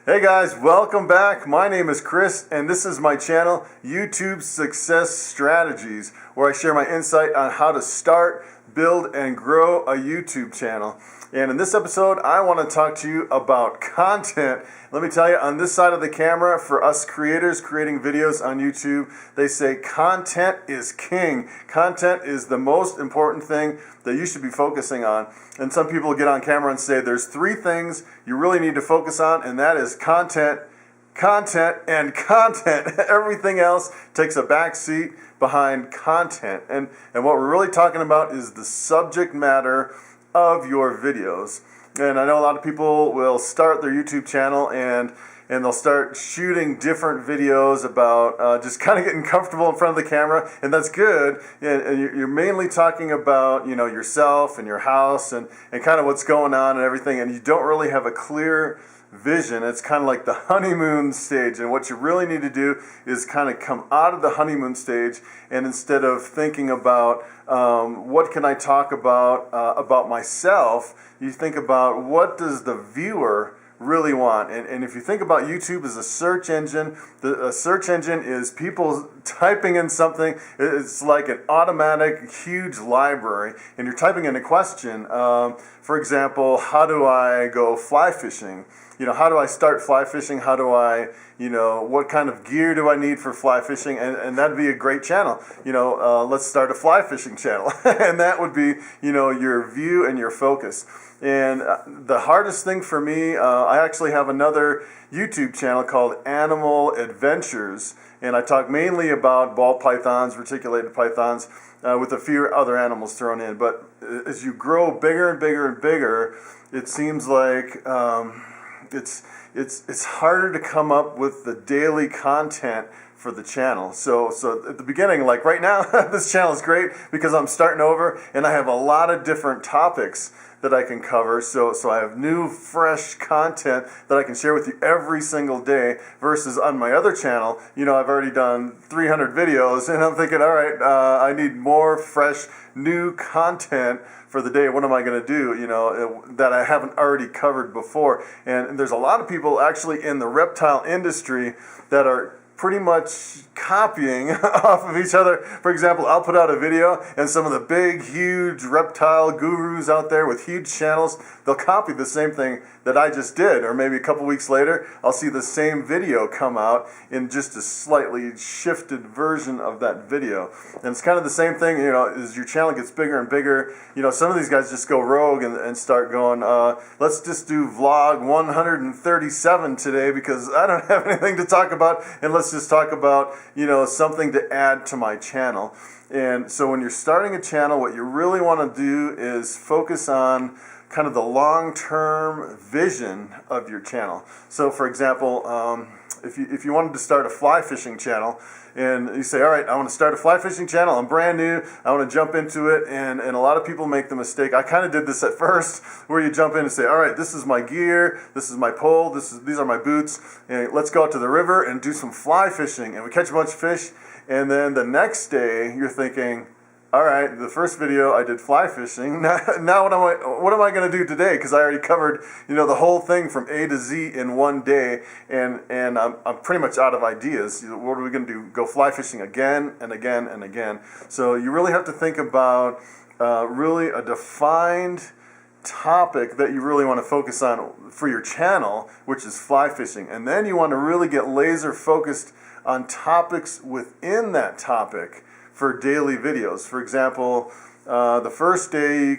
Hey guys, welcome back. My name is Chris and this is my channel, YouTube Success Strategies, where I share my insight on how to start, build, and grow a YouTube channel. And in this episode, I want to talk to you about content. Let me tell you, on this side of the camera, for us creators creating videos on YouTube, they say content is king. Content is the most important thing that you should be focusing on. And some people get on camera and say there's three things you really need to focus on, and that is content, content, and content. Everything else takes a back seat behind content. And what we're really talking about is the subject matter of your videos. And I know a lot of people will start their YouTube channel and they'll start shooting different videos about just kind of getting comfortable in front of the camera, and that's good. And you're mainly talking about, you know, yourself and your house and kind of what's going on and everything, and you don't really have a clear vision. It's kind of like the honeymoon stage, and what you really need to do is kind of come out of the honeymoon stage, and instead of thinking about what can I talk about myself, you think about what does the viewer really want. And if you think about YouTube as a search engine, a search engine is people typing in something. It's like an automatic huge library, and you're typing in a question. For example, how do I go fly fishing? You know, how do I start fly fishing? How do I, you know, what kind of gear do I need for fly fishing? And that'd be a great channel. You know, let's start a fly fishing channel. And that would be, you know, your view and your focus. And the hardest thing for me, I actually have another YouTube channel called Animal Adventures, and I talk mainly about ball pythons, reticulated pythons, with a few other animals thrown in. But as you grow bigger and bigger and bigger, it seems like it's harder to come up with the daily content for the channel. So at the beginning, like right now, this channel is great because I'm starting over and I have a lot of different topics that I can cover. So I have new, fresh content that I can share with you every single day, versus on my other channel, you know, I've already done 300 videos and I'm thinking, all right, I need more fresh, new content for the day. What am I going to do, you know, that I haven't already covered before? And there's a lot of people actually in the reptile industry that are pretty much copying off of each other. For example, I'll put out a video and some of the big, huge reptile gurus out there with huge channels, they'll copy the same thing that I just did. Or maybe a couple weeks later, I'll see the same video come out in just a slightly shifted version of that video. And it's kind of the same thing, you know, as your channel gets bigger and bigger, you know, some of these guys just go rogue and start going, let's just do vlog 137 today because I don't have anything to talk about, and let's just talk about, you know, something to add to my channel. And so when you're starting a channel, what you really want to do is focus on kind of the long-term vision of your channel. So for example, if you wanted to start a fly fishing channel, and you say, all right, I want to start a fly fishing channel, I'm brand new, I want to jump into it, and a lot of people make the mistake, I kind of did this at first, where you jump in and say, all right, this is my gear, this is my pole, these are my boots, and let's go out to the river and do some fly fishing, and we catch a bunch of fish, and then the next day you're thinking, all right, the first video I did fly fishing. Now what am I going to do today? Because I already covered, you know, the whole thing from A to Z in one day, and I'm pretty much out of ideas. What are we going to do? Go fly fishing again and again and again. So you really have to think about really a defined topic that you really want to focus on for your channel, which is fly fishing, and then you want to really get laser focused on topics within that topic for daily videos. For example, the first day you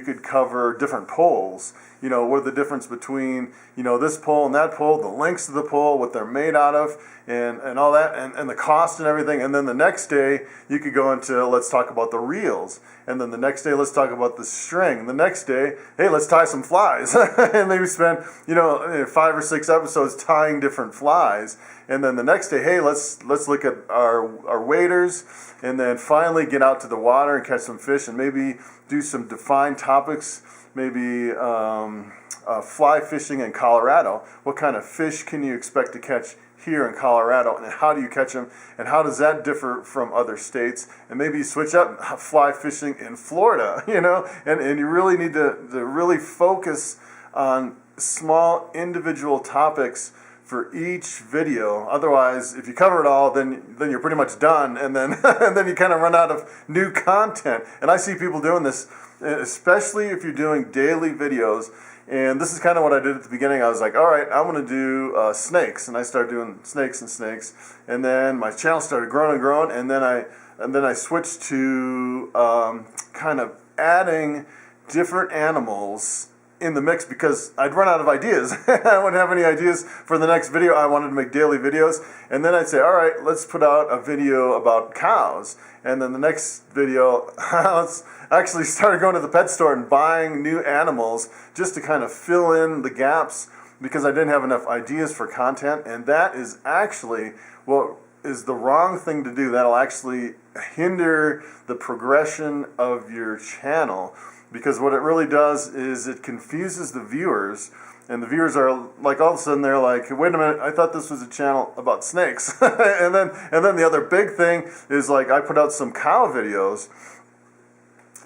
could cover different poles. You know, what are the difference between, you know, this pole and that pole, the lengths of the pole, what they're made out of, and all that, and the cost and everything. And then the next day you could go into, let's talk about the reels. And then the next day, let's talk about the string. The next day, hey, let's tie some flies. And maybe spend, you know, 5 or 6 episodes tying different flies. And then the next day, hey, let's look at our waders, and then finally get out to the water and catch some fish, and maybe do some defined topics, maybe fly fishing in Colorado. What kind of fish can you expect to catch here in Colorado, and how do you catch them, and how does that differ from other states? And maybe you switch up fly fishing in Florida, you know, and you really need to really focus on small individual topics for each video. Otherwise, if you cover it all, then you're pretty much done, and then and then you kind of run out of new content. And I see people doing this, especially if you're doing daily videos. And this is kind of what I did at the beginning. I was like, all right, I'm going to do snakes, and I started doing snakes, and then my channel started growing and growing, and then I switched to kind of adding different animals in the mix because I'd run out of ideas. I wouldn't have any ideas for the next video. I wanted to make daily videos, and then I'd say, all right, let's put out a video about cows, and then the next video, let's actually started going to the pet store and buying new animals just to kind of fill in the gaps because I didn't have enough ideas for content, and that is actually what is the wrong thing to do. That'll actually hinder the progression of your channel, because what it really does is it confuses the viewers, and the viewers are like, all of a sudden they're like, wait a minute, I thought this was a channel about snakes. and then the other big thing is, like, I put out some cow videos,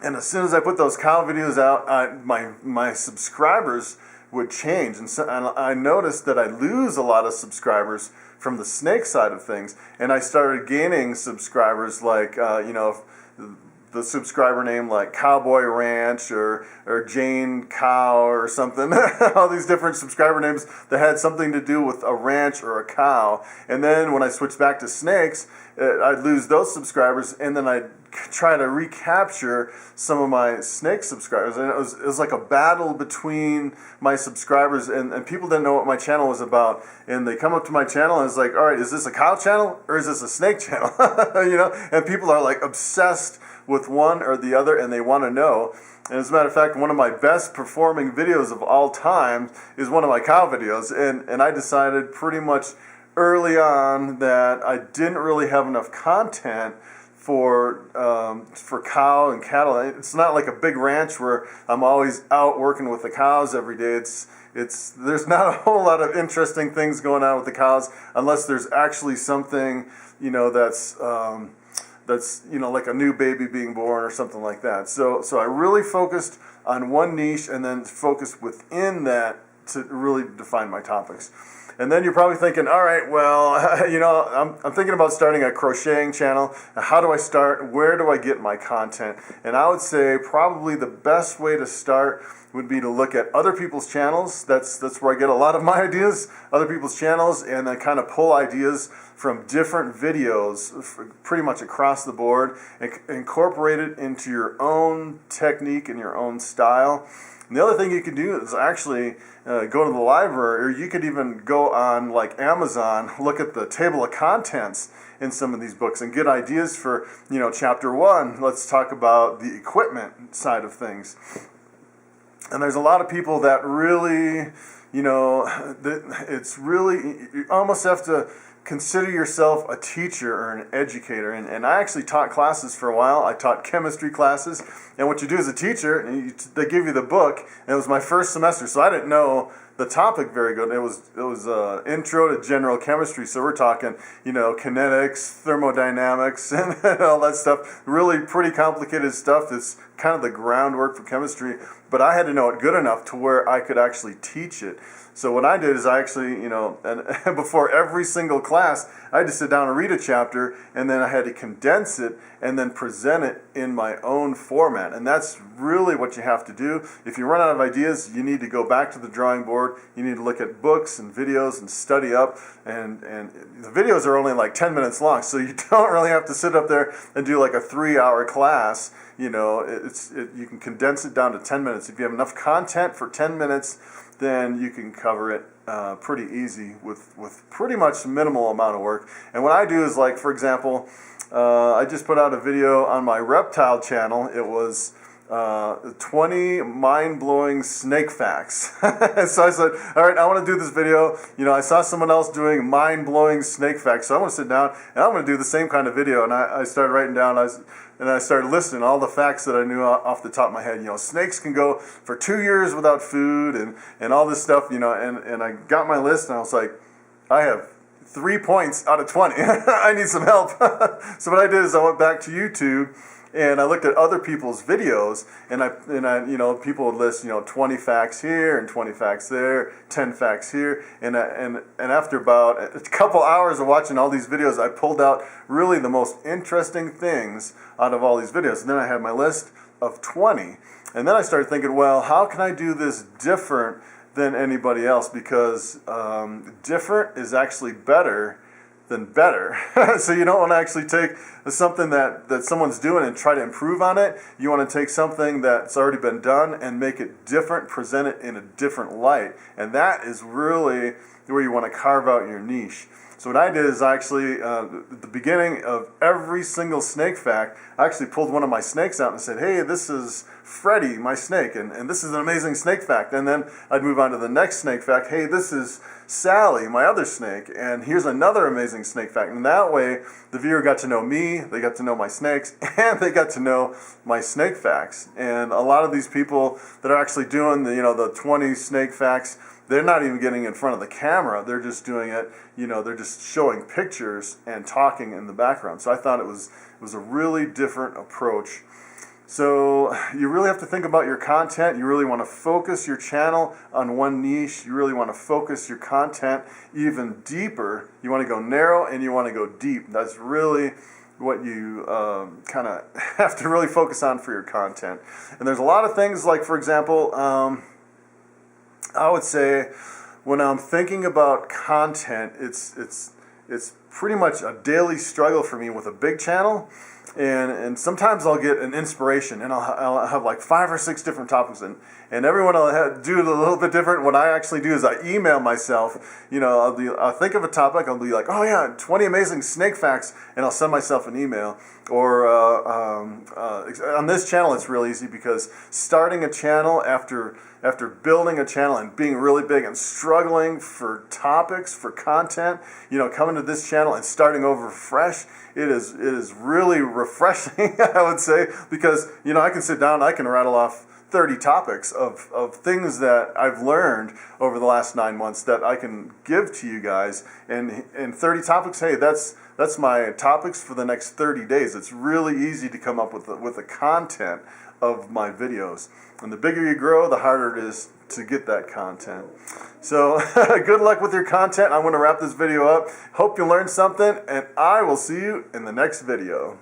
and as soon as I put those cow videos out, my subscribers would change, and I noticed that I lose a lot of subscribers from the snake side of things, and I started gaining subscribers like the subscriber name like Cowboy Ranch or Jane Cow or something. All these different subscriber names that had something to do with a ranch or a cow. And then when I switched back to snakes, I'd lose those subscribers, and then I'd try to recapture some of my snake subscribers. And it was like a battle between my subscribers, and people didn't know what my channel was about. And they come up to my channel and it's like, all right, is this a cow channel or is this a snake channel? And people are like obsessed with one or the other, and they want to know. And as a matter of fact, one of my best performing videos of all time is one of my cow videos, and I decided pretty much early on that I didn't really have enough content for cow and cattle. It's not like a big ranch where I'm always out working with the cows every day. There's not a whole lot of interesting things going on with the cows unless there's actually something that's like a new baby being born or something like that. So I really focused on one niche and then focused within that to really define my topics. And then you're probably thinking, all right, well, I'm thinking about starting a crocheting channel. How do I start? Where do I get my content? And I would say probably the best way to start would be to look at other people's channels. That's where I get a lot of my ideas, other people's channels, and then kind of pull ideas from different videos pretty much across the board and incorporate it into your own technique and your own style. And the other thing you can do is actually go to the library, or you could even go on like Amazon, look at the table of contents in some of these books and get ideas for, chapter 1. Let's talk about the equipment side of things. And there's a lot of people that really, it's really, you almost have to consider yourself a teacher or an educator. And I actually taught classes for a while. I taught chemistry classes. And what you do as a teacher, they give you the book. And it was my first semester, so I didn't know the topic very good. It was intro to general chemistry. So we're talking, kinetics, thermodynamics, and all that stuff. Really pretty complicated stuff. It's kind of the groundwork for chemistry. But I had to know it good enough to where I could actually teach it. So what I did is I actually, and before every single class, I had to sit down and read a chapter, and then I had to condense it and then present it in my own format. And that's really what you have to do. If you run out of ideas, you need to go back to the drawing board. You need to look at books and videos and study up. And the videos are only like 10 minutes long, so you don't really have to sit up there and do like a 3-hour class. You can condense it down to 10 minutes. If you have enough content for 10 minutes, then you can cover it pretty easy with pretty much minimal amount of work. And what I do is, like, for example, I just put out a video on my reptile channel. It was 20 mind-blowing snake facts. So I said, all right, I want to do this video. I saw someone else doing mind-blowing snake facts, so I want to sit down and I'm going to do the same kind of video. And I started writing down, and I started listing all the facts that I knew off the top of my head. Snakes can go for 2 years without food and all this stuff, and I got my list and I was like, I have 3 points out of 20. I need some help. So what I did is I went back to YouTube And I looked at other people's videos, and I you know, people would list, you know, 20 facts here and 20 facts there, 10 facts here, and after about a couple hours of watching all these videos, I pulled out really the most interesting things out of all these videos. And then I had my list of 20, and then I started thinking, well, how can I do this different than anybody else? Because different is actually better than better. So you don't want to actually take something that someone's doing and try to improve on it. You want to take something that's already been done and make it different, present it in a different light. And that is really where you want to carve out your niche. So what I did is I actually, at the beginning of every single snake fact, I actually pulled one of my snakes out and said, hey, this is Freddy, my snake, and this is an amazing snake fact. And then I'd move on to the next snake fact. Hey, this is Sally, my other snake, and here's another amazing snake fact. And that way, the viewer got to know me, they got to know my snakes, and they got to know my snake facts. And a lot of these people that are actually doing the 20 snake facts, they're not even getting in front of the camera. They're just doing it, they're just showing pictures and talking in the background. So I thought it was a really different approach. So you really have to think about your content. You really want to focus your channel on one niche. You really want to focus your content even deeper. You want to go narrow and you want to go deep. That's really what you kind of have to really focus on for your content. And there's a lot of things, like, for example, I would say when I'm thinking about content, it's pretty much a daily struggle for me with a big channel. And sometimes I'll get an inspiration, and I'll have like 5 or 6 different topics, and everyone will do it a little bit different. What I actually do is I email myself. I'll think of a topic. I'll be like, oh yeah, 20 amazing snake facts, and I'll send myself an email. Or on this channel, it's real easy, because starting a channel after building a channel and being really big and struggling for topics, for content, coming to this channel and starting over fresh, it is really refreshing, I would say, because I can sit down, I can rattle off 30 topics of things that I've learned over the last 9 months that I can give to you guys. And 30 topics, hey, that's my topics for the next 30 days. It's really easy to come up with the content of my videos. And the bigger you grow, the harder it is to get that content. So good luck with your content. I'm going to wrap this video up. Hope you learned something, and I will see you in the next video.